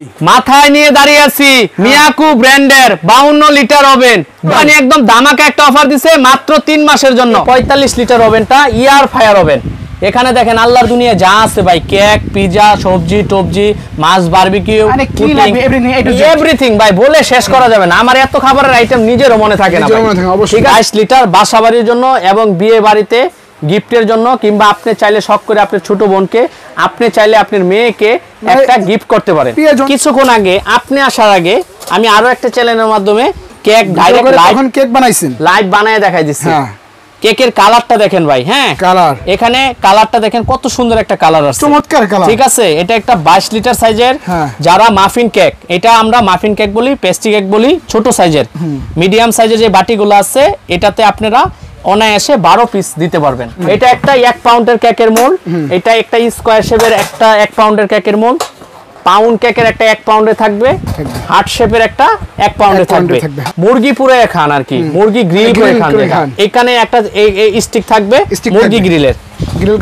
মাথায় নিয়ে দাঁড়িয়ে আছি মিয়াকু ব্র্যান্ডের 52 লিটার ওভেন। মানে একদম দামাকা একটা অফার দিছে মাত্র 3 মাসের জন্য। 45 লিটার ওভেনটা ইয়ার ফায়ার ওভেন। এখানে দেখেন আল্লাহর দুনিয়া যা আছে ভাই, কেক, পিজা, সবজি টবজি, মাছ, বারবিকিউ, এভরিথিং ভাই বলে শেষ করা যাবে না। আমার এত খাবারের আইটেম নিজেরও মনে থাকে না। 22 লিটার বাসাবাড়ির জন্য এবং বিয়ে বাড়িতে গিফটের জন্য, কিংবা আপনি চাইলে শখ করে আপনার ছোট বোনকে, আপনি চাইলে আপনার মেয়েকে একটা গিফট করতে পারেন। কিছুক্ষণ আগে আপনি আসার আগে আমি আরো একটা চ্যানেলের মাধ্যমে কেক ডাইরেক্ট লাইভ বানায় দেখাই দিচ্ছি। কেকের কালারটা দেখেন ভাই। হ্যাঁ, কালার এখানে কালারটা দেখেন কত সুন্দর একটা কালার আছে, চমৎকার কালার। ঠিক আছে, এটা একটা 22 লিটার সাইজের যারা মাফিন কেক, এটা আমরা মাফিন কেক বলি, পেস্ট্রি কেক বলি, ছোট সাইজের। মিডিয়াম সাইজের যে বাটিগুলো আছে এটাতে আপনারা অনায়াসে 12 পিস দিতে পারবেন। এটা একটা 1 পাউন্ডের কেকের মোল্ড, এটা একটা স্কয়ার শেপের একটা 1 পাউন্ডের কেকের মোল্ড, পাউন্ড কেকের একটা 1 পাউন্ডে থাকবে, হার্ট শেপের একটা 1 পাউন্ডে থাকবে। মুরগি পুরো খান আর কি, মুরগি গ্রিল করে খান। এখানে একটা স্টিক থাকবে মুরগি গ্রিল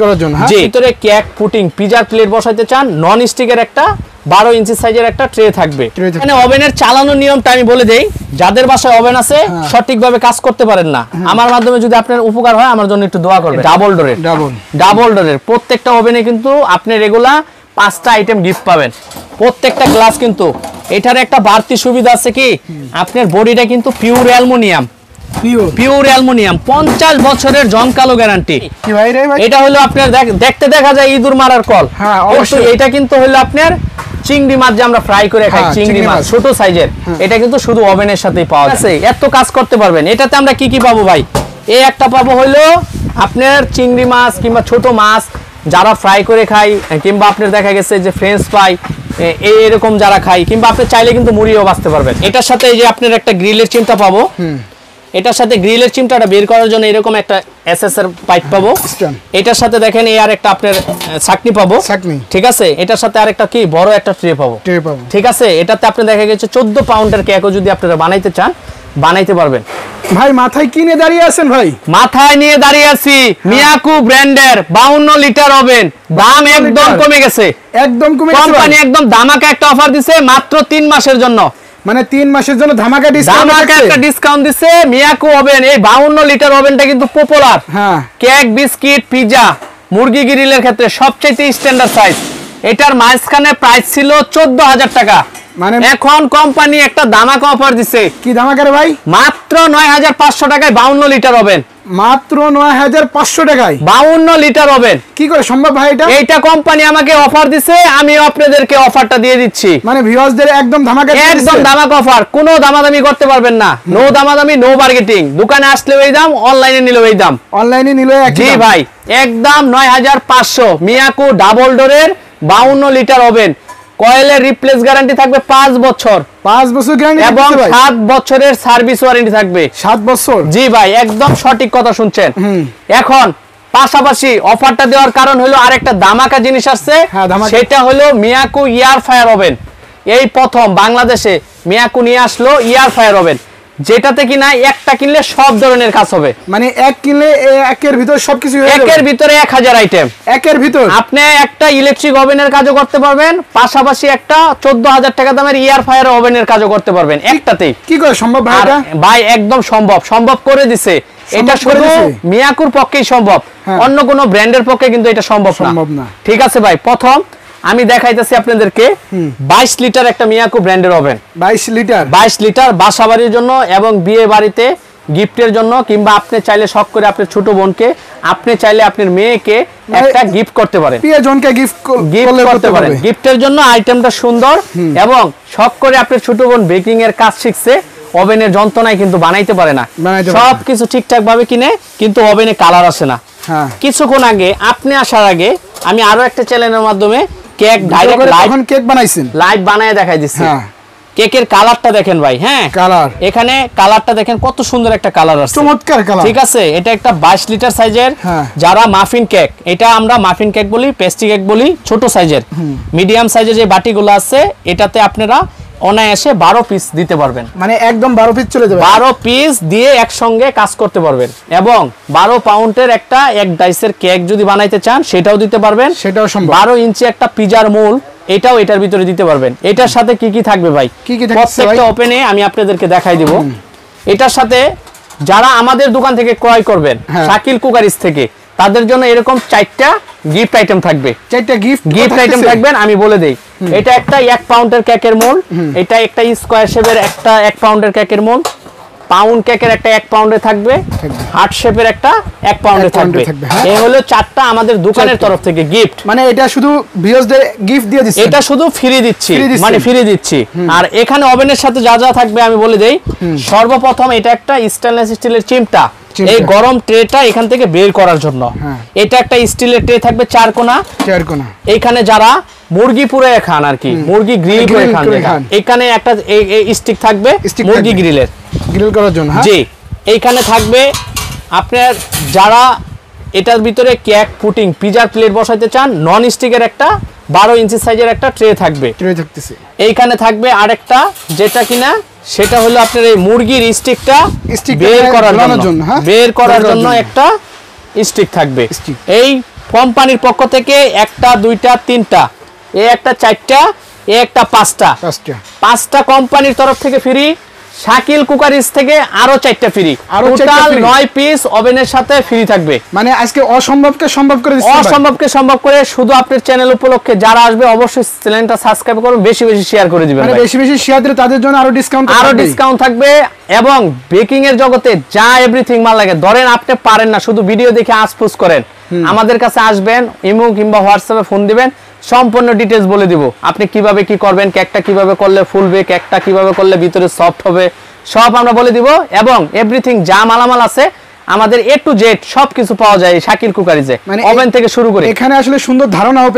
করার জন্য। জি, ভিতরে কেক, পুটিং, পিজার প্লেট বসাইতে চান, নন স্টিকের একটা 12 ইঞ্চি সাইজের একটা ট্রে থাকবে। এখানে ওভেনের চালানোর নিয়মটা আমি বলে দেই। যাদের বাসায় ওভেন আছে সঠিকভাবে কাজ করতে পারেন না, আমার মাধ্যমে যদি আপনার উপকার হয় আমার জন্য একটু দোয়া করবেন। ডাবল ডোরের প্রত্যেকটা ওভেনে কিন্তু আপনি রেগুলার 5টা আইটেম গিফট পাবেন। প্রত্যেকটা গ্লাস কিন্তু এটার একটা বাড়তি সুবিধা আছে কি, আপনার বডিটা কিন্তু পিওর অ্যালুমিনিয়াম, 50 বছরের জমকালো গ্যারান্টি। এটা হলো আপনার দেখতে দেখা যায় ইঁদুর মারার কল, এটা কিন্তু হলো আপনার চিংড়ি মাছ যে আমরা ফ্রাই করে খাই, চিংড়ি মাছ ছোট সাইজের, এটা কিন্তু শুধু ওভেনের সাথেই পাওয়া যাচ্ছে। এত কাজ করতে পারবেন। এটাতে আমরা কি কি পাবো ভাই? এই একটা পাবো হলো আপনার চিংড়ি মাছ কিংবা ছোট মাছ যারা ফ্রাই করে খাই, কিংবা আপনার দেখা গেছে যে ফ্রেঞ্চ ফ্রাই এরকম যারা খাই, কিংবা আপনি চাইলে কিন্তু মুড়িও বাঁচতে পারবেন। এটার সাথে এই যে আপনার একটা গ্রিলের চিমটা পাবো, এটার সাথে গ্রিলের চিমটাটা বের করার জন্য এরকম একটা এসএস এর পাইপ পাবো। এটার সাথে দেখেন এই আর একটা আপনার ছাকনি পাবো। ঠিক আছে, এটার সাথে আরেকটা কি বড় একটা ট্রে পাবো। ঠিক আছে, এটাতে আপনি দেখা গেছে 14 পাউন্ডের কেকও যদি আপনারা বানাইতে চান বানাইতে পারবেন। ভাই মাথায় কি নিয়ে দাঁড়িয়ে আছেন? ভাই মাথায় নিয়ে দাঁড়িয়ে আছি মিয়াকু ব্র্যান্ডের 52 লিটার ওভেন। দাম একদম কমে গেছে, একদম কমে গেছে। কোম্পানি একদম ধামাকা একটা অফার দিছে মাত্র 3 মাসের জন্য। মানে 3 মাসের জন্য ধামাকা ডিসকাউন্ট দিচ্ছে মিয়াকু ওভেন। এই 52 লিটার ওভেনটা কিন্তু পপুলার। কেক, বিস্কিট, পিজা, মুরগি গ্রিলের ক্ষেত্রে সবচেয়ে স্ট্যান্ডার্ড সাইজ। এটার মাঝখানে প্রাইস ছিল 14,000 টাকা, মানে এখন কোম্পানি একটা ধামাকা অফার দিছে। কি ধামাকা রে ভাই? মাত্র 9,500 টাকায় 52 লিটার ওভেন। মাত্র 9,500 টাকায় 52 লিটার ওভেন। কি করে সম্ভব ভাই এটা? এইটা কোম্পানি আমাকে অফার দিছে, আমি আপনাদেরকে অফারটা দিয়ে দিচ্ছি। মানে ভিউয়ারদের একদম ধামাকা, একদম ধামাকা অফার। কোনো দামাদামি করতে পারবেন না, নো দামাদামি, নো বার্গেটিং। দোকানে আসলে এই দাম, অনলাইনে নিলেও এই দাম। অনলাইনে নিলে জি ভাই, একদম 9,500। মিয়াকু ডাবল ডোরের 52 লিটার ওভেন। কয়েলের রিপ্লেস গ্যারান্টি থাকবে 5 বছর, 5 বছর গ্যারান্টি এবং 7 বছরের সার্ভিস ওয়ারেন্টি থাকবে। 7 বছর? জি ভাই, একদম সঠিক কথা শুনছেন। এখন পাশাপাশি অফারটা দেওয়ার কারণ হলো আরেকটা ধামাকা জিনিস আসছে, সেটা হলো মিয়াকু ইয়ার ফায়ার ওভেন। এই প্রথম বাংলাদেশে মিয়াকু নিয়ে আসলো ইয়ার ফায়ার ওভেন, যেটাতে কিনা একটা কিনলে সব ধরনের কাজ হবে। মানে এক কিনলে একের ভিতর সবকিছু হয়ে যাবে। একের ভিতরে 1000 আইটেম, একের ভিতর আপনি একটা ইলেকট্রিক ওভেনের কাজও করতে পারবেন, পাশাপাশি একটা 14,000 টাকা দামের ইয়ার ফায়ার ওভেনের কাজও করতে পারবেন একটাতেই। কি করে সম্ভব ভাই এটা? ভাই একদম সম্ভব করে দিছে। এটা শুধু মিয়াকুর পক্ষেই সম্ভব, অন্য কোনো ব্র্যান্ডের পক্ষে কিন্তু এটা সম্ভব না। ঠিক আছে ভাই, প্রথম আমি দেখাইতেছি আপনাদেরকে 22 লিটার একটা মিয়াকু ব্র্যান্ডের ওভেন। 22 লিটার বাসাবাড়ির জন্য এবং বিয়ে বাড়িতে গিফটের জন্য, কিংবা আপনি চাইলে শখ করে আপনার ছোট বোনকে, আপনি চাইলে আপনার মেয়েকে একটা গিফট করতে পারেন, প্রিয়জনকে গিফট করতে পারেন। গিফটের জন্য আইটেমটা সুন্দর, এবং শখ করে আপনার ছোট বোন বেকিং এর কাজ শিখছে, ওভেনের যন্ত্রণায় কিন্তু বানাইতে পারে না, সবকিছু ঠিকঠাক ভাবে কিনে, কিন্তু ওভেনে কালার আসে না। কিছুক্ষণ আগে আপনি আসার আগে আমি আরো একটা চ্যানেলের মাধ্যমে কেক ডাইরেক্ট লাইভ বানায় দেখাই দিচ্ছি। কেকের কালারটা দেখেন ভাই। হ্যাঁ, কালার এখানে কালারটা দেখেন কত সুন্দর একটা কালার আছে, চমৎকার কালার। ঠিক আছে, এটা একটা 22 লিটার সাইজের যারা মাফিন কেক, এটা আমরা মাফিন কেক বলি, পেস্ট্রি কেক বলি, ছোট সাইজের। মিডিয়াম সাইজের যে বাটিগুলো আছে এটাতে আপনারা অনায়াসে 12 পিস দিতে পারবেন। মানে একদম 12 পিস চলে যাবে। 12 পিস দিয়ে একসঙ্গে কাজ করতে পারবেন, এবং 12 পাউন্ডের একটা এক ডাইসের কেক যদি বানাইতে চান সেটাও দিতে পারবেন, সেটাও সম্ভব। 12 ইঞ্চি একটা পিজার মোল এটাও এটার ভিতরে দিতে পারবেন। এটার সাথে কি কি থাকবে ভাই, কি কি থাকছে প্রত্যেকটা ওপেনে আমি আপনাদেরকে দেখাই দিব। এটার সাথে যারা আমাদের দোকান থেকে ক্রয় করবেন শাকিল কুকারিজ থেকে, তাদের জন্য এরকম 4টা গিফট আইটেম থাকবে। 4টা গিফট আইটেম থাকবেন, আমি বলে দেই। এটা একটা 1 পাউন্ডের কেকের মোল্ড, এটা একটা স্কয়ার শেপের একটা 1 পাউন্ডের কেকের মোল্ড, পাউন্ড কেকের একটা 1 পাউন্ডে থাকবে, হার্ট শেপের একটা 1 পাউন্ডে থাকবে। এই হলো 4টা আমাদের দোকানের তরফ থেকে গিফট। মানে এটা শুধু ভিউয়ারদের গিফট দিয়ে দিচ্ছি, এটা শুধু ফ্রি দিচ্ছি, মানে ফ্রি দিচ্ছি। আর এখানে ওভেনের সাথে যা যা থাকবে আমি বলে দেই। সর্বপ্রথম এটা একটা স্টেনলেস স্টিলের চিমটা, এই গরম ট্রেটা এখান থেকে বের করার জন্য। এটা একটা স্টিলের ট্রে থাকবে 4 কোণা। এইখানে যারা মুরগি পুড়ে খান আর কি, মুরগি গ্রিল করে খান, এখানে একটা স্টিক থাকবে মুরগি গ্রিল করার জন্য। জি, এইখানে থাকবে আপনার যারা এটার ভিতরে কেক পুটিং পিজার প্লেট বসাইতে চান, নন স্টিকের একটা 12 ইঞ্চি সাইজের একটা ট্রে থাকবে। এইখানে থাকবে আরেকটা যেটা কিনা সেটা হলো আপনার এই মুরগির স্টিকটা বের করার জন্য একটা স্টিক থাকবে। এই কোম্পানির পক্ষ থেকে 1টা 2টা 3টা, এই একটা 4টা, এই একটা 5টা কোম্পানির তরফ থেকে ফ্রি। শাকিল কুকারিজ থেকে আরো 4টা ফ্রি, টোটাল 9 পিস ওভেনের সাথে ফ্রি থাকবে। মানে আজকে অসম্ভবকে সম্ভব করে দিচ্ছি, অসম্ভবকে সম্ভব করে। শুধু আপনার চ্যানেল উপলক্ষে যারা আসবে অবশ্যই চ্যানেলটা সাবস্ক্রাইব করুন, বেশি বেশি শেয়ার করে দিবেন। মানে বেশি বেশি শেয়ার দিলে তাদের জন্য আরো ডিসকাউন্ট থাকবে। এবং বেকিং এর জগতে যা এভরিথিং মাল লাগে, ধরেন আপনি পারেন না, শুধু ভিডিও দেখে আশপুস করেন, আমাদের কাছে আসবেন, ইমো কিংবা হোয়াটসঅ্যাপে ফোন দিবেন, সম্পূর্ণ ডিটেইলস বলে দিব। আপনি কিভাবে কি করবেন, কেকটা কিভাবে করলে ফুলবে, কেকটা কিভাবে করলে ভিতরে সফট হবে, সব আমরা বলে দিব। এবং এভরিথিং যা মালামাল আছে আমাদের A to Z সবকিছু পাওয়া যায় শাকিল কুকারিজে, ওভেন থেকে শুরু করে। এখানে আসলে সুন্দর ধারণাও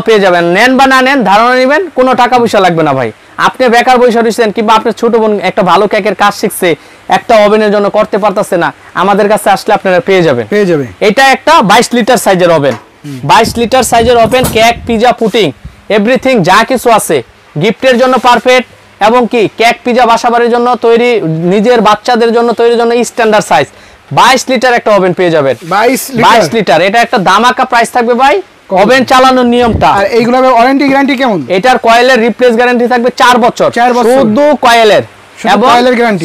পেয়ে যাবেন, নেন বা না নেন ধারণা নেবেন, কোনো টাকা পয়সা লাগবে না ভাই। আপনি বেকার বসে রয়েছেন কিংবা আপনার ছোট বোন একটা ভালো কেকের কাজ শিখছে, একটা ওভেনের জন্য করতে পারতেছে না, আমাদের কাছে আসলে আপনারা পেয়ে যাবে। এটা একটা 22 লিটার সাইজের ওভেন, 22 লিটার সাইজের oven, cake pizza putting everything যা কিছু আছে গিফটের জন্য পারফেক্ট। এবং কি কেক পিজা বাসাবাড়ির জন্য তৈরি, নিজের বাচ্চাদের জন্য তৈরির জন্য স্ট্যান্ডার্ড সাইজ 22 লিটার একটা ওভেন পেয়ে যাবেন। 22 লিটার, এটা একটা দামাকা প্রাইস থাকবে ভাই। ওভেন চালানোর নিয়মটা, আর এইগুলোর ওয়ারেন্টি গ্যারান্টি কেমন? এটার কয়েলের রিপ্লেস গ্যারান্টি থাকবে 4 বছর শুধু কয়েলের, এবং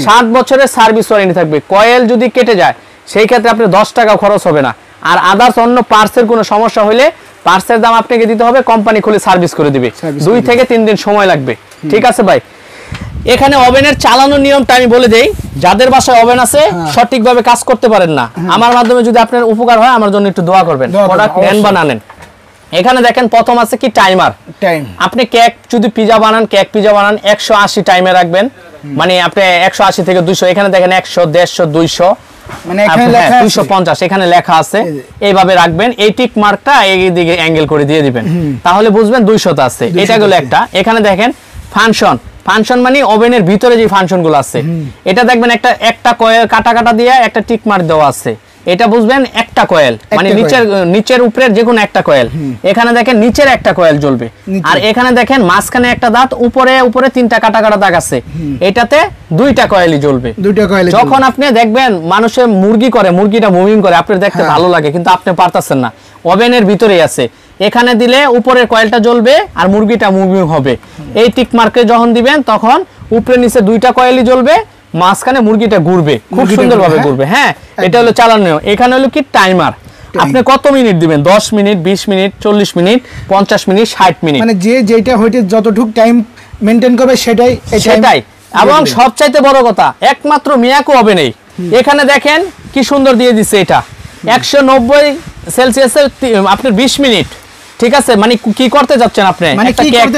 7 বছরের সার্ভিস ওয়ারেন্টি থাকবে। কয়েল যদি কেটে যায় সেই ক্ষেত্রে আপনি 10 টাকা খরচ হবে না। আর আদার্স অন্য পার্টসের কোনো সমস্যা হলে পার্টসের দাম আপনাকে দিতে হবে, কোম্পানি খুলে সার্ভিস করে দিবে, 2 থেকে 3 দিন সময় লাগবে। ঠিক আছে ভাই। এখানে ওভেনের চালানোর নিয়মটা আমি বলে দেই, যাদের বাসায় ওভেন আছে সঠিকভাবে কাজ করতে পারেন না, আমার মাধ্যমে যদি আপনার উপকার হয় আমার জন্য একটু দোয়া করবেন, প্রোডাক্ট নেন বা না নেন। এখানে দেখেন প্রথম আছে কি টাইমার। আপনি কেক যদি পিজা বানান, কেক পিজা বানান 180 টাইমে রাখবেন, মানে আপনি 180 থেকে 200, এখানে দেখেন 100 150 200, মানে এখানে লেখা 250 এখানে লেখা আছে, এইভাবে রাখবেন। এই টিক মার্কটা এই দিকে অ্যাঙ্গেল করে দিয়ে দিবেন, তাহলে বুঝবেন 200 তে আছে। এটা হলো একটা। এখানে দেখেন ফাংশন মানে ওভেনের ভিতরে যে ফাংশনগুলো আছে, এটা দেখবেন একটা কয়েল কাটা দিয়ে একটা টিক মার্ক দেওয়া আছে, এটা বুঝবেন একটা কয়েল, মানে নিচের উপরের যে কোনো একটা কয়েল। এখানে দেখেন নিচের একটা কয়েল জ্বলবে, আর এখানে দেখেন মাঝখানে একটা দাঁত, উপরে 3টা কাটা দাগ আছে, এটাতে 2টা কয়েলই জ্বলবে। যখন আপনি দেখবেন মানুষে মুরগি করে, মুরগিটা মুভিং করে, আপনার দেখতে ভালো লাগে কিন্তু আপনি পারতেছেন না, ওভেনের ভিতরেই আছে। এখানে দিলে উপরের কয়েলটা জ্বলবে আর মুরগিটা মুভিং হবে। এই টিক মার্কে যখন দিবেন তখন উপরে নিচে 2টা কয়েলই জ্বলবে, মাঝখানে মুরগিটা ঘুরবে, খুব সুন্দরভাবে ঘুরবে। হ্যাঁ, এটা হলো চালানো। এখানে হলো কি টাইমার, আপনি কত মিনিট দিবেন, 10 minute 20 minute 40 minute 50 minute 60 minute, মানে যেটা হইতে যতটুক টাইম মেইনটেইন করবে সেটাই। এবং সবচাইতে বড় কথা একমাত্র মিয়াকো হবে নেই। এখানে দেখেন কি সুন্দর দিয়ে দিচ্ছে, এটা 190 সেলসিয়াসে আপনার 20 মিনিট। ঠিক আছে, মানে কি করতে যাচ্ছেন আপনি, একটা কেক,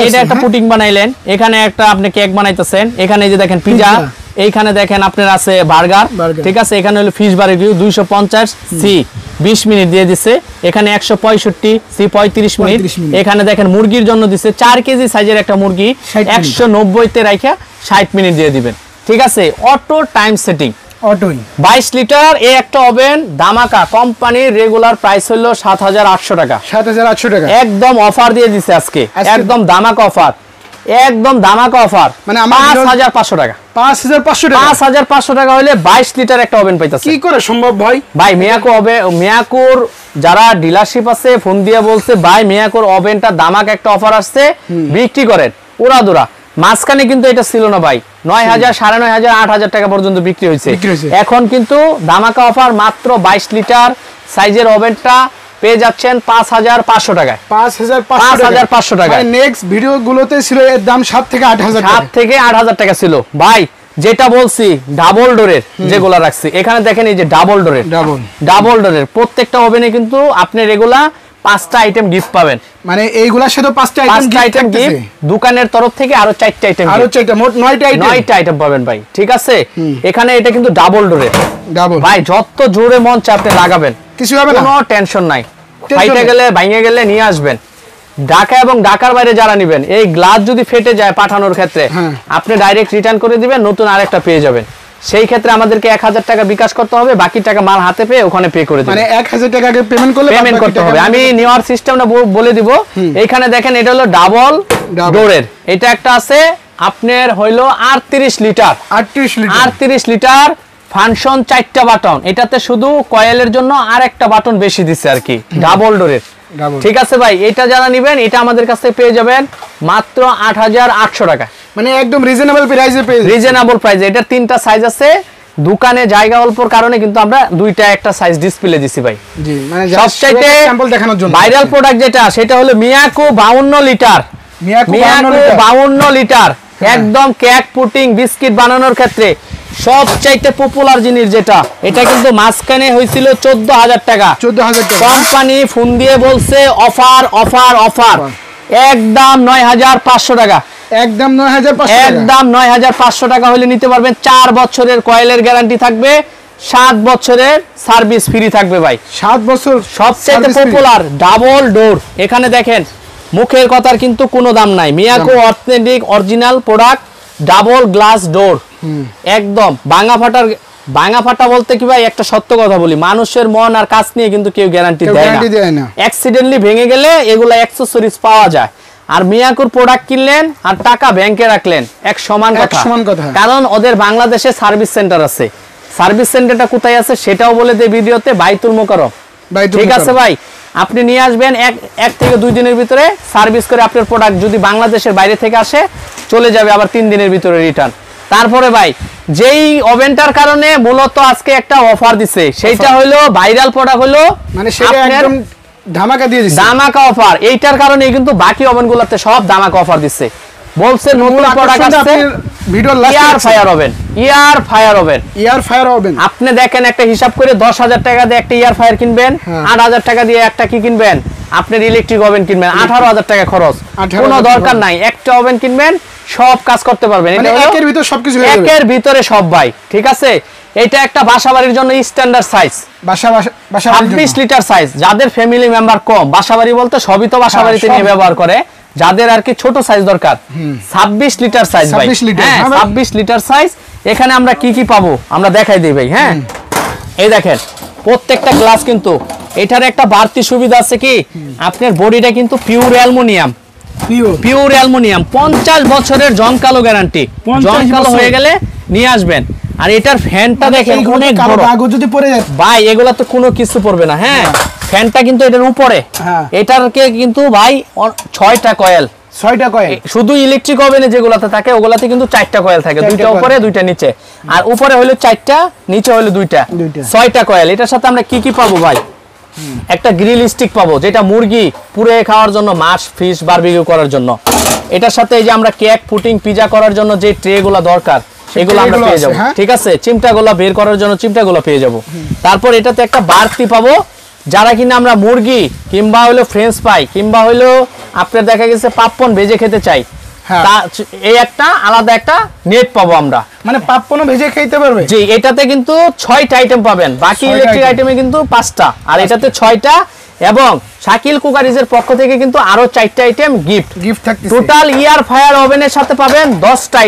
এটা একটা পুডিং বানাইলেন, এখানে একটা আপনি কেক বানাইতেছেন, এখানে যে দেখেন পিজা, এইখানে দেখেন আপনার আছে বার্গার। ঠিক আছে, এখানে হলো ফিশ বারবিকিউ 250 সি 20 মিনিট দিয়ে দিছে, এখানে 165 সি 35 মিনিট। এখানে দেখেন মুরগির জন্য দিছে 4 কেজি সাইজের একটা মুরগি 190 তে রাখা 60 মিনিট দিয়ে দিবেন। ঠিক আছে, অটো টাইম সেটিং, 22 লিটার এই একটা ওভেন ধামাকা। কোম্পানির রেগুলার প্রাইস হলো 7800 টাকা। 7800 টাকা একদম অফার দিয়ে দিছে আজকে, একদম ধামাকা অফার, একদম ধামাকা অফার। মানে 5500 টাকা, 5500 টাকা হলে 22 লিটার একটা ওভেন পাইতাছে। কি করে সম্ভব ভাই? ভাই মিয়াকো হবে, মিয়াকোর যারা ডিলারশিপ আছে ফোন দিয়ে বলছে ভাই মিয়াকোর ওভেনটা দামাক একটা অফার আসছে বিক্রি করেন, ওরা দোরা মাঝখানে কিন্তু এটা ছিল না ভাই, 9,000 9,500 8,000 টাকা পর্যন্ত বিক্রি হয়েছে। এখন কিন্তু দামাকা অফার মাত্র 22 লিটার সাইজের ওভেনটা পেয়ে যাচ্ছেন 5,500 টাকায়। 5,500 টাকা। নেক্সট ভিডিওগুলোতে ছিল এর দাম 7 থেকে 8,000 টাকা। 7 থেকে 8,000 টাকা ছিল ভাই। যেটা বলছি ডাবল ডোরের যেগুলো রাখছি, এখানে দেখেন এই যে ডাবল ডোরের প্রত্যেকটা ওভেনে কিন্তু আপনি রেগুলার 5টা আইটেম গিফট পাবেন। মানে এইগুলার সাথে 5টা আইটেম গিফট দোকানের তরফ থেকে আরো 4টা আইটেম, মোট 9টা আইটেম পাবেন ভাই। ঠিক আছে, এখানে এটা কিন্তু ডাবল ডোরের ভাই, যত জোরে মন চায় আপনি লাগাবেন, কিছু হবে না, কোনো টেনশন নাই। ফাইটে গেলে ভাঙে গেলে নিয়ে আসবেন। ঢাকা এবং ঢাকার বাইরে যারা নেবেন, এই গ্লাস যদি ফেটে যায় পাঠানোর ক্ষেত্রে আপনি ডাইরেক্ট রিটার্ন করে দিবেন, নতুন আরেকটা পেয়ে যাবেন। সেই ক্ষেত্রে আমাদেরকে 1,000 টাকা বিকাশ করতে হবে, বাকি টাকা মাল হাতে পেয়ে ওখানে পে করে দিবেন। মানে 1,000 টাকা আগে পেমেন্ট করতে হবে। আমি নেওয়ার সিস্টেমটা বলে দিব। এইখানে দেখেন এটা হলো ডাবল ডোরের, এটা একটা আছে আপনার হইলো 38 লিটার ফাংশন 4টা বাটন, এটাতে শুধু কয়েলের জন্য আর একটা বাটন বেশি দিচ্ছে আর কি, ডাবল ডোরের। ঠিক আছে ভাই, এটা যারা নেবেন এটা আমাদের কাছ থেকে পেয়ে যাবেন মাত্র 8,800 টাকা। মানে একদম রিজনেবল প্রাইসে পেয়ে যাবেন। রিজনেবল প্রাইসে। এটা 3টা সাইজ আছে, দোকানে জায়গা অল্পর কারণে কিন্তু আমরা 2টা একটা সাইজ ডিসপ্লে দিছি ভাই। জি, মানে সবচাইতে স্যাম্পল দেখানোর জন্য ভাইরাল প্রোডাক্ট যেটা, সেটা হলো মিয়াকো 52 লিটার। মিয়াকো 52 লিটার একদম কেক পুটিং বিস্কিট বানানোর ক্ষেত্রে সবচাইতে পপুলার জিনিস যেটা, এটা কিন্তু মাঝখানে হয়েছিল 14,000 টাকা। কোম্পানি ফোন দিয়ে বলছে অফার অফার অফার, একদম 9,500 টাকা। একদম 9,500 টাকা হলে নিতে পারবেন। 4 বছরের কয়েলের গ্যারান্টি থাকবে, 7 বছরের সার্ভিস ফ্রি থাকবে ভাই। 7 বছর। সবচেয়ে পপুলার ডাবল ডোর। এখানে দেখেন মুখের কথার কিন্তু কোনো দাম নাই। Miyako authentic original product, double glass door, একদম ভাঙা ফাটা বলতে কি ভাই, একটা সত্য কথা বলি, মানুষের মন আর কাজ নিয়ে কিন্তু কেউ গ্যারান্টি দেয় না। অ্যাক্সিডেন্টলি ভেঙে গেলে এগুলা অ্যাকসেসরিজ পাওয়া যায়। আর মিয়াকোর প্রোডাক্ট কিনলেন আর টাকা ব্যাংকে রাখলেন, এক সমান কথা। কারণ ওদের বাংলাদেশে সার্ভিস সেন্টার আছে। সার্ভিস সেন্টারটা কোথায় আছে সেটাও বলে দেয় ভিডিওতে, বাইতুল মোকাররম। ঠিক আছে ভাই, আপনি নিয়ে আসবেন, এক থেকে 2 দিনের ভিতরে সার্ভিস করে আপনার প্রোডাক্ট যদি বাংলাদেশের বাইরে থেকে আসে চলে যাবে আবার 3 দিনের ভিতরে রিটার্ন। তারপরে ভাই যেই ওভেনটার কারণে মূলত আজকে একটা অফার দিছে, সেইটা হলো ভাইরাল প্রোডাক্ট, হলো মানে সেটা একদম ধামাকা দিয়ে দিছে, ধামাকা অফার। এইটার কারণে কিন্তু বাকি ওভেনগুলোতে সব ধামাকা অফার দিচ্ছে। বলছে নতুন প্রোডাক্ট আছে, ভিডিও লাস্টে ইয়ার ফায়ার ওভেন। আপনি দেখেন একটা হিসাব করে 10,000 টাকা দিয়ে একটা ইয়ার ফায়ার কিনবেন, 8,000 টাকা দিয়ে একটা কি কিনবেন, আপনার ইলেকট্রিক ওভেন কিনবেন, 18,000 টাকা খরচ। কোনো দরকার নাই, একটা ওভেন কিনবেন, সব কাজ করতে পারবেন। এটা একের ভিতর সবকিছু হয়ে যাবে, একের ভিতরে সব ভাই। ঠিক আছে, এটা একটা বাসাবাড়ির জন্য স্ট্যান্ডার্ড সাইজ, 26 লিটার সাইজ। যাদের ফ্যামিলি মেম্বার কম, বাসাবাড়ি বলতে সবই তো বাসাবাড়িতে নিয়ে ব্যবহার করে, যাদের আর কি ছোট সাইজ দরকার, 26 লিটার সাইজ ভাই। 26 লিটার সাইজ। এখানে আমরা কি কি পাবো আমরা দেখাই দিই ভাই। হ্যাঁ, এই দেখেন প্রত্যেকটা গ্লাস কিন্তু এটার একটা বাড়তি সুবিধা আছে কি, আপনার বডিটা কিন্তু পিওর অ্যালুমিনিয়াম, 50 বছরের জংকালো গ্যারান্টি। জংকালো হয়ে গেলে নিয়ে আসবেন। আর এটার ফ্যানটা দেখেন অনেক বড়, যদি পড়ে যায় ভাই এগুলা তো কোনো কিছু পড়বে না। হ্যাঁ, ফ্যানটা কিন্তু এটার উপরে, এটারকে কিন্তু ভাই 6টা কয়েল, শুধু ইলেকট্রিক ওভেনে যেগুলাতে থাকে ওগুলাতে কিন্তু 4টা কয়েল থাকে, 2টা উপরে 2টা নিচে। আর উপরে হলো 4টা, নিচে হলো 2টা, 6টা কয়েল। এটার সাথে আমরা কি কি পাবো ভাই, একটা গ্রিল স্টিক পাবো, যেটা মুরগি পুড়ে খাওয়ার জন্য, মাছ ফিশ বারবিকিউ করার জন্য। এটার সাথে এই যে আমরা কেক পুটিং পিজা করার জন্য যে ট্রে গুলা দরকার এগুলো আমরা পেয়ে যাবো। ঠিক আছে, চিমটা গুলা বের করার জন্য চিমটা গুলা পেয়ে যাবো। তারপর এটাতে একটা বাড়তি পাবো, যারা কিনা আমরা মুরগি কিংবা হলো ফ্রেঞ্চ ফ্রাই কিংবা হলো আপনার দেখা গেছে পাপকর্ন ভেজে খেতে চাই, এই একটা আলাদা একটা নেট পাবো আমরা, মানে পাপকর্ন ভেজে খেতে পারবে। জি, এটাতে কিন্তু 6টা আইটেম পাবেন, বাকি ইলেকট্রিক আইটেমে কিন্তু 5টা, আর এটাতে 6টা। এবং শাকিল কুকারিজের পক্ষ থেকে কিন্তু আরো 4টা আইটেম গিফট থাকতেছে। টোটাল ইয়ার ফায়ার ওভেনের সাথে পাবেন 10টা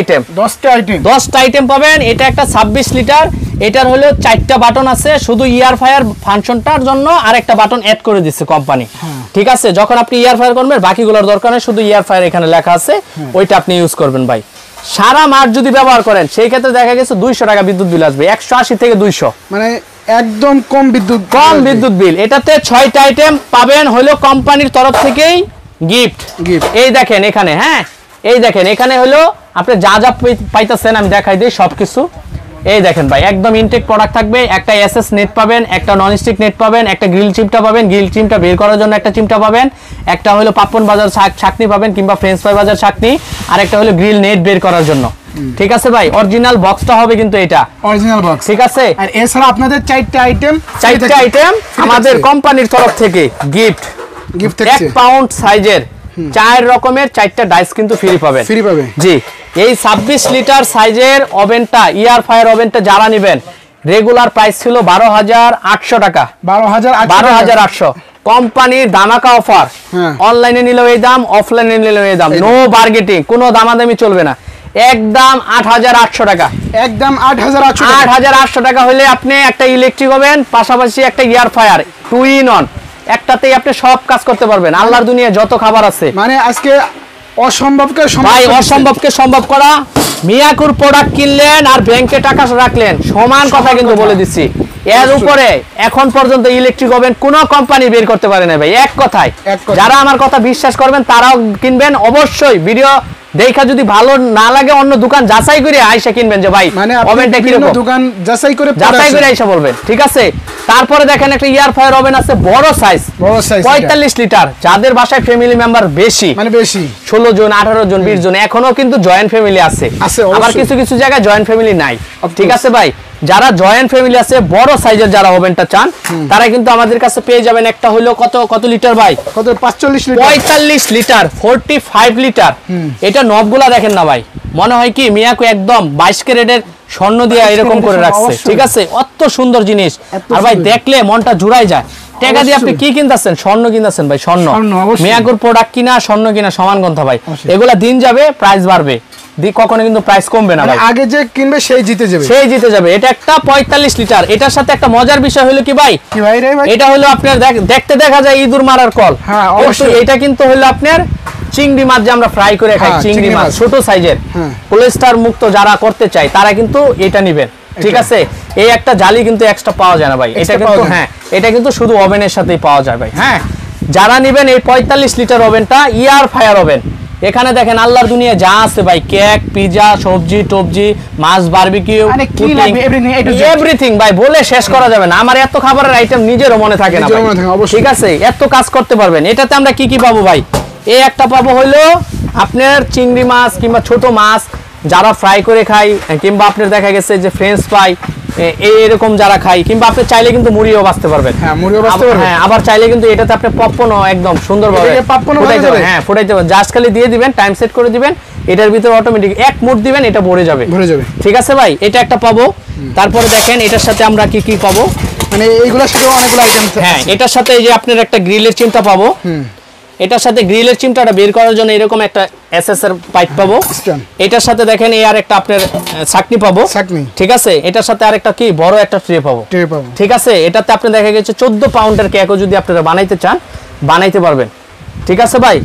আইটেম পাবেন। এটা একটা 26 লিটার, এটার হলো 4টা বাটন আছে, শুধু ইয়ার ফায়ার ফাংশনটার জন্য আর একটা বাটন অ্যাড করে দিচ্ছে কোম্পানি। ঠিক আছে, যখন আপনি ইয়ার ফায়ার করবেন বাকিগুলোর দরকার নেই, শুধু ইয়ার ফায়ার এখানে লেখা আছে, ওইটা আপনি ইউজ করবেন ভাই। সারা মাস যদি ব্যবহার করেন সেই ক্ষেত্রে দেখা গেছে 200 টাকা বিদ্যুৎ বিল আসবে, 180 থেকে 200। মানে একদম কম বিদ্যুৎ বিল। এটাতে 6টা আইটেম পাবেন হলো কোম্পানির তরফ থেকেই গিফট। এই দেখেন এখানে, হ্যাঁ এই দেখেন এখানে হলো আপনি যা যা পাইতেছেন আমি দেখাই দিই সবকিছু। এই দেখেন ভাই একদম ইনটেক প্রোডাক্ট থাকবে। একটা এসএস নেট পাবেন, একটা ননস্টিক নেট পাবেন, একটা গ্রিল চিমটা পাবেন, গ্রিল চিমটা বের করার জন্য একটা চিমটা পাবেন, একটা হলো পাপ্পন বাজার ছাকনি পাবেন কিংবা ফ্রেঞ্চ ফ্রাই বাজার ছাকনি, আর একটা হলো গ্রিল নেট বের করার জন্য। ঠিক আছে ভাই, অরিজিনাল বক্সটা হবে কিন্তু এটা অরিজিনাল বক্স। ঠিক আছে, আর এছাড়া আপনাদের 4টা আইটেম আমাদের কোম্পানির তরফ থেকে গিফট থাকছে। 1 পাউন্ড সাইজের 4 রকমের 4টা ডাইস কিন্তু ফ্রি পাবেন। জি, এই 26 লিটার সাইজের ওভেনটা, এয়ার ফায়ার ওভেনটা যারা নেবেন রেগুলার প্রাইস ছিল 12,800 টাকা। 12,800 কোম্পানির ধামাকা অফার। অনলাইনে নিলেও এই দাম, অফলাইনে নিলেও এই দাম, নো বার্গেটিং, কোনো দামাদামি চলবে না, একদম 8,800 টাকা। একদম 8,800 টাকা হলে আপনি একটা ইলেকট্রিক ওভেন পাশাপাশি একটা এয়ার ফায়ার 2 in 1 একটাতেই আপনি সব কাজ করতে পারবেন। আল্লাহর দুনিয়ায় যত খাবার আছে, মানে আজকে অসম্ভবকে সম্ভব করা। মিয়াকুর প্রোডাক্ট কিনলেন আর ব্যাংকে টাকা রাখলেন সমান কথা কিন্তু বলে দিচ্ছি। এর উপরে এখন পর্যন্ত ইলেকট্রিক ওভেন কোন কোম্পানি বের করতে পারে না ভাই, এক কথায়। যারা আমার কথা বিশ্বাস করবেন তারাও কিনবেন অবশ্যই। ভিডিও দেখা যদি ভালো না লাগে অন্য দোকান যাচাই করে আইসা কিনবেন যে ভাই ওভেনটা কি রকম, দোকান যাচাই করে আইসা বলবেন। ঠিক আছে, তারপরে দেখেন একটা এয়ার ফায়ার ওভেন আছে বড় সাইজ 45 লিটার। যাদের বাসায় ফ্যামিলি মেম্বার বেশি, মানে বেশি 16 জন 18 জন 20 জন, এখনো কিন্তু জয়েন্ট ফ্যামিলি আছে, আবার কিছু কিছু জায়গায় জয়েন্ট ফ্যামিলি নাই। ঠিক আছে ভাই, যারা জয়েন্ট ফ্যামিলি আছে বড় সাইজের যারা ওভেনটা চান তারা কিন্তু আমাদের কাছে পেয়ে যাবেন। একটা হলো কত লিটার ভাই? কত? 45 লিটার 45 লিটার। এটা নবগুলা দেখেন না ভাই, মনে হয় কি মিয়াকো একদম 22 ক্যারেটের স্বর্ণ দিয়ে এরকম করে রাখছে। ঠিক আছে, অত সুন্দর জিনিস, আর ভাই দেখলে মনটা জুড়াই যায়। টাকা দিয়ে আপনি কি কিনতেছেন? স্বর্ণ কিনতেছেন ভাই, স্বর্ণ। মিয়াকোর প্রোডাক্ট কিনা স্বর্ণ কিনা সমান কথা ভাই। এগুলা দিন যাবে প্রাইস বাড়বে, কখনো কিন্তু প্রাইস কমবে না ভাই। আগে যে কিনবে সেই জিতে যাবে। এটা একটা 45 লিটার। এটার সাথে একটা মজার বিষয় হলো কি ভাই, এটা হলো আপনার দেখতে দেখা যায় ইঁদুর মারার কল। হ্যাঁ অবশ্যই, এটা কিন্তু হলো আপনার চিংড়ি মাছ যে আমরা ফ্রাই করে খাই, চিংড়ি মাছ ছোট সাইজের, কোলেস্টার মুক্ত যারা করতে চায় তারা কিন্তু এটা নেবেন। ঠিক আছে, এই একটা জালি কিন্তু এক্সট্রা পাওয়া যায় না ভাই, এটা কিন্তু হ্যাঁ এটা কিন্তু শুধু ওভেনের সাথেই পাওয়া যায় ভাই। হ্যাঁ, যারা নেবেন এই 45 লিটার ওভেনটা, এয়ার ফায়ার ওভেন, এখানে দেখেন আল্লাহর দুনিয়া যা আছে ভাই, কেক, পিজা, সবজি টবজি, মাছ, বারবিকিউ, এভরিথিং ভাই বলে শেষ করা যাবে না। আমার এত খাবারের আইটেম নিজেরও মনে থাকে না। ঠিক আছে, এত কাজ করতে পারবেন। এটাতে আমরা কি কি পাবো ভাই? এই একটা পাবো হলো আপনার চিংড়ি মাছ কিংবা ছোট মাছ যারা ফ্রাই করে খাই, কিংবা আপনার দেখা গেছে যে ফ্রেঞ্চ ফ্রাই এরকম যারা খাই, কিংবা আপনি চাইলে কিন্তু মুড়িও বাঁচতে পারবেন। হ্যাঁ, আবার চাইলে কিন্তু এটাতে আপনি পপকর্ন একদম সুন্দরভাবে ফুটাইতে পারবেন। জাস্ট খালি দিয়ে দিবেন, টাইম সেট করে দিবেন, এটার ভিতরে অটোমেটিক এক মুঠ দিবেন, এটা ভরে যাবে। ঠিক আছে ভাই, এটা একটা পাবো। তারপরে দেখেন এটার সাথে আমরা কি কি পাবো, মানে এইগুলোর সাথে অনেকগুলো আইটেম। হ্যাঁ, এটার সাথে এই যে আপনার একটা গ্রিলের চিমটা পাবো। এটার সাথে গ্রিলের চিমটাটা বের করার জন্য এরকম একটা এসএস এর পাইপ পাবো। এটার সাথে দেখেন এই আর একটা আপনার ছাকনি পাবো। ঠিক আছে, এটার সাথে আরেকটা কি বড় একটা ট্রে পাবো। ঠিক আছে, এটাতে আপনি দেখা গেছে 14 পাউন্ডের কেকও যদি আপনারা বানাইতে চান বানাইতে পারবেন। ঠিক আছে ভাই,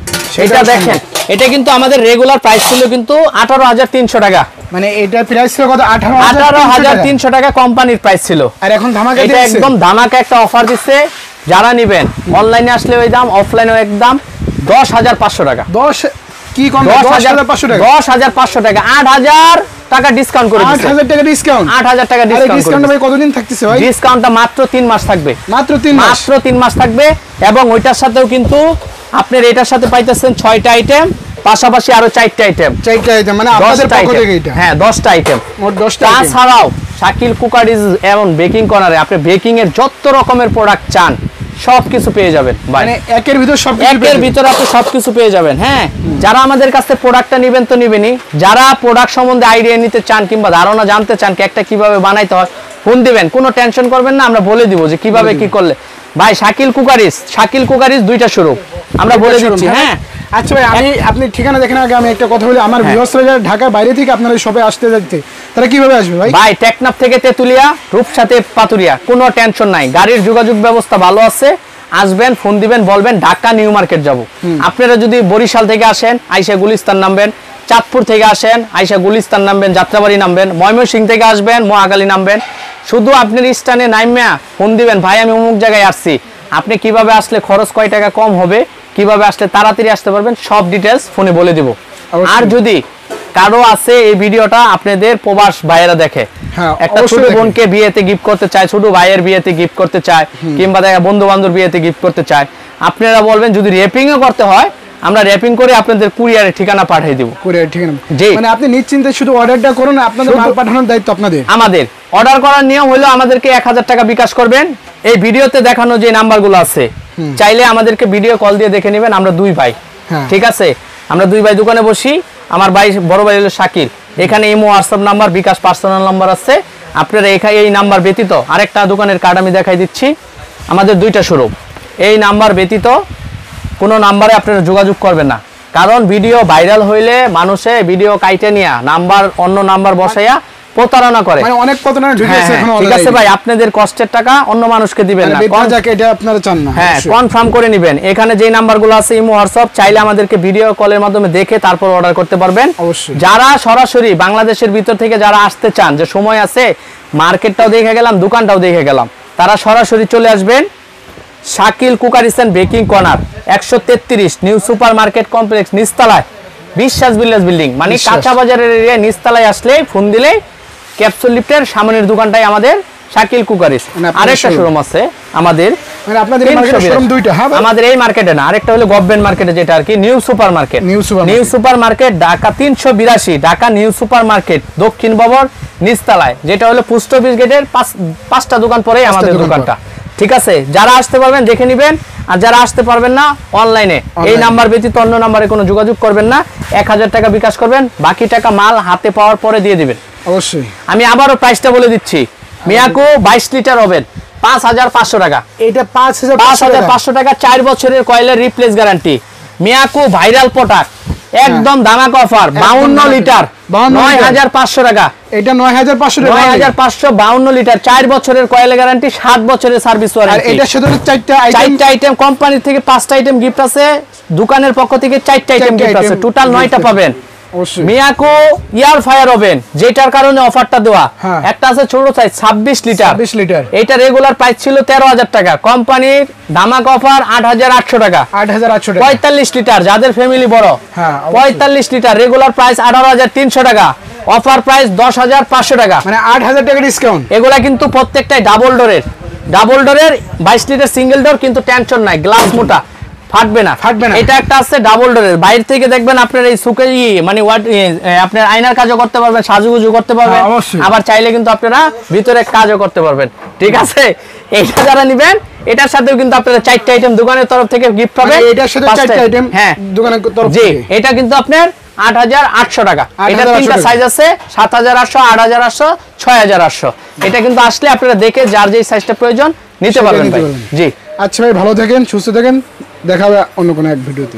এটা দেখেন, এটা কিন্তু আমাদের রেগুলার প্রাইস ছিল কিন্তু 18,300 টাকা। মানে এটা প্রাইস ছিল কত? 18,300 টাকা কোম্পানির প্রাইস ছিল। আর এখন ধামাকা এটা একদম ধামাকা একটা অফার দিচ্ছে। যারা নেবেন অনলাইনে আসলে ওই দাম, অফলাইনেও একদম 10,500 টাকা। 10,500 টাকা, 8,000 টাকা ডিসকাউন্ট করে দিচ্ছে। 8,000 টাকা ডিসকাউন্ট। 8,000 টাকা ডিসকাউন্ট ভাই কতদিন থাকতেছে ভাই? ডিসকাউন্টটা মাত্র 3 মাস থাকবে। মাত্র 3 মাস থাকবে। এবং ওইটার সাথেও কিন্তু আপনার এটার সাথে পাইতেছেন 6টা আইটেম, পাশাপাশি আরো 4টা আইটেম। মানে আপনাদের পক্ষ থেকে এটা। হ্যাঁ, 10টা আইটেম। মোট 10টা আইটেম। তাছাড়াও শাকিল কুকারিজ এবং বেকিং কর্নারে আপনি বেকিং এর যত রকমের প্রোডাক্ট চান সবকিছু পেয়ে যাবেন ভাই। মানে একের ভিতর আপনি সবকিছু পেয়ে যাবেন। হ্যাঁ, যারা আমাদের কাছে প্রোডাক্টটা নেবেন তো নেবেনই, যারা প্রোডাক্ট সম্বন্ধে আইডিয়া নিতে চান কিংবা ধারণা জানতে চান কেকটা কিভাবে বানাইতে হয়, ফোন দিবেন, কোনো টেনশন করবেন না, আমরা বলে দিব যে কিভাবে কি করলে। ভাই শাকিল কুকারিজ 2টা শুরু আমরা বলে দিচ্ছি। হ্যাঁ, আচ্ছা ভাই, আপনি ঠিকানা দেখেন আগে আমি একটা কথা বলি। আমার ভিউয়ার্সরা যারা ঢাকার বাইরে থেকে আপনার এই শপে আসতে যাচ্ছে তারা কিভাবে আসবে ভাই? ভাই টেকনাফ থেকে তেতুলিয়া, রূপসাতে পাতুরিয়া, কোনো টেনশন নাই, গাড়ির যোগাযোগ ব্যবস্থা ভালো আছে। আসবেন, ফোন দিবেন, বলবেন ঢাকা নিউ মার্কেট যাব। আপনারা যদি বরিশাল থেকে আসেন আইসা গুলিস্তান নামবেন, চাঁদপুর থেকে আসেন আইসা গুলিস্তান নামবেন, যাত্রাবাড়ি নামবেন, ময়মনসিংহ থেকে আসবেন মহাখালী নামবেন, শুধু আপনার স্থানে নাইমা ফোন দিবেন, ভাই আমি অমুক জায়গায় আসছি, আপনি কিভাবে আসলে খরচ কয় টাকা কম হবে, কিভাবে আসলে তাড়াতাড়ি আসতে পারবেন, সব ডিটেলস ফোনে বলে দিব। আর যদি কারো আছে এই ভিডিওটা আপনাদের প্রবাস ভাইয়েরা দেখে, একটা ছোট বোনকে বিয়েতে গিফট করতে চায়, ছোট ভাইয়ের বিয়েতে গিফট করতে চায়, কিংবা দেখা বন্ধু বান্ধব বিয়েতে গিফট করতে চায়, আপনারা বলবেন যদি র্যাপিংও করতে হয় আমরা র্যাপিং করে আপনাদের কুরিয়ারের ঠিকানা পাঠিয়ে দিব। কুরিয়ার ঠিকানা, জি, মানে আপনি নিশ্চিন্তে শুধু অর্ডারটা করুন, আপনাদের মাল পাঠানোর দায়িত্ব আপনাদের। আমাদের অর্ডার করার নিয়ম হলো আমাদেরকে 1000 টাকা বিকাশ করবেন। এই ভিডিওতে দেখানো যে নাম্বারগুলো আছে চাইলে আমাদেরকে ভিডিও কল দিয়ে দেখে নেবেন। আমরা দুই ভাই, ঠিক আছে, আমরা দুই ভাই দোকানে বসি। আমার ভাই বড় ভাই হলো শাকির, এখানে ইমো হোয়াটসঅ্যাপ নাম্বার বিকাশ পার্সোনাল নাম্বার আছে। আপনারা এখানে এই নাম্বার ব্যতীত আরেকটা দোকানের কার্ড আমি দেখাই দিচ্ছি, আমাদের দুইটা শোরুম, এই নাম্বার ব্যতীত কোনো নাম্বারে আপনারা যোগাযোগ করবেন না, কারণ ভিডিও ভাইরাল হইলে মানুষে ভিডিও কাইটে নিয়ে নাম্বার অন্য নাম্বার বসাইয়া প্রতারণা করে, মানে অনেক প্রতারণা ঢুকেছে এখন। ঠিক আছে ভাই, আপনাদের কষ্টের টাকা অন্য মানুষকে দিবেন না, এটা আপনারা চান না। হ্যাঁ, কনফার্ম করে নেবেন। এখানে যে নাম্বারগুলো আছে ইমো হোয়াটসঅ্যাপ, চাইলে আমাদেরকে ভিডিও কলের মাধ্যমে দেখে তারপর অর্ডার করতে পারবেন। অবশ্যই যারা সরাসরি বাংলাদেশের ভিতর থেকে যারা আসতে চান, যে সময় আছে মার্কেটটাও দেখে গেলাম দোকানটাও দেখে গেলাম, তারা সরাসরি চলে আসবেন Shakil cookeries and baking corner 133 new supermarket complex নিচতলায়, বিশ্বাস ভিলেজ বিল্ডিং, মানে কাঁচা বাজারের এরিয়া নিচতলায় আসলে ফোন দিলে ক্যাপসুল লিফটের সামনের দোকানটাই আমাদের শাকিল কুকারিস। আরেকটা শোরুম আছে আমাদের, মানে আপনাদের মার্কেটে শোরুম দুইটা। হ্যাঁ, আমাদের এই মার্কেটে না, আরেকটা হলো গভর্নমেন্ট মার্কেটে, যেটা আর কি new super market. New super market Dhaka 382, Dhaka new super market দক্ষিণ ভবন নিচতলায়, যেটা হলো পোস্ট অফিস গেটের 5টা দোকান পরেই আমাদের দোকানটা। ঠিক আছে, যারা আসতে পারবেন দেখে নেবেন, আর যারা আসতে পারবেন না অনলাইনে এই নাম্বার ব্যতীত অন্য নাম্বারে কোনো যোগাযোগ করবেন না, 1000 টাকা বিকাশ করবেন, বাকি টাকা মাল হাতে পাওয়ার পরে দিয়ে দিবেন। অবশ্যই। আমি আবারও প্রাইসটা বলে দিচ্ছি, মিয়াকো 22 লিটার ওভেন 5500 টাকা, এটা 5500 টাকা, 4 বছরের কয়েলের replace guarantee. Miyako viral product, একদম ধামাকা অফার, 52 লিটার 9500 টাকা। এটা 9500 টাকা, 9552 লিটার, 4 বছরের কয়েলের গ্যারান্টি, 7 বছরের সার্ভিস ওয়ারেন্টি। আর এটার সাথে 4টা আইটেম, কোম্পানি থেকে 5টা আইটেম গিফট আছে, দোকানের পক্ষ থেকে 4টা আইটেম গিফট আছে, টোটাল 9টা পাবেন। মিয়াকো ইয়ার ফায়ার ওভেন, যেটার কারণে অফারটা দেওয়া, একটা আছে ছোট সাইজ 26 লিটার, এটা রেগুলার প্রাইস ছিল 13000 টাকা, কোম্পানির ধামাকা অফার 8800 টাকা। 45 লিটার, যাদের ফ্যামিলি বড় 45 লিটার, রেগুলার প্রাইস 18300 টাকা, অফার প্রাইস 10500 টাকা, মানে 8000 টাকা ডিসকাউন্ট। এগুলা কিন্তু প্রত্যেকটাই ডাবল ডোরের 22 লিটার সিঙ্গেল ডোর, কিন্তু টেনশন নাই, গ্লাস মোটা, ফাটবে না। এটা একটা আছে ডাবল ডোরের, বাইরে থেকে দেখবেন আপনার এই সুকে মানে আপনার আয়নার কাজও করতে পারবেন, সাজুগুজু করতে পারবেন, আবার চাইলে কিন্তু আপনারা ভিতরে কাজও করতে পারবেন। ঠিক আছে, এইটা যারা নেবেন এটার সাথেও কিন্তু আপনারা 4টা আইটেম দোকানের তরফ থেকে গিফট পাবেন। এটার সাথে 4টা আইটেম দোকানের তরফ থেকে, এটা কিন্তু আপনার 8800 টাকা। এটা 3টা সাইজ আছে, 7800, 8800, 6800। এটা কিন্তু আসলে আপনারা দেখে যার যেই সাইজটা প্রয়োজন নিতে পারবেন ভাই। জি, আচ্ছা ভাই, ভালো থাকেন, সুস্থ থাকেন, দেখা হবে অন্য কোনো এক ভিডিওতে।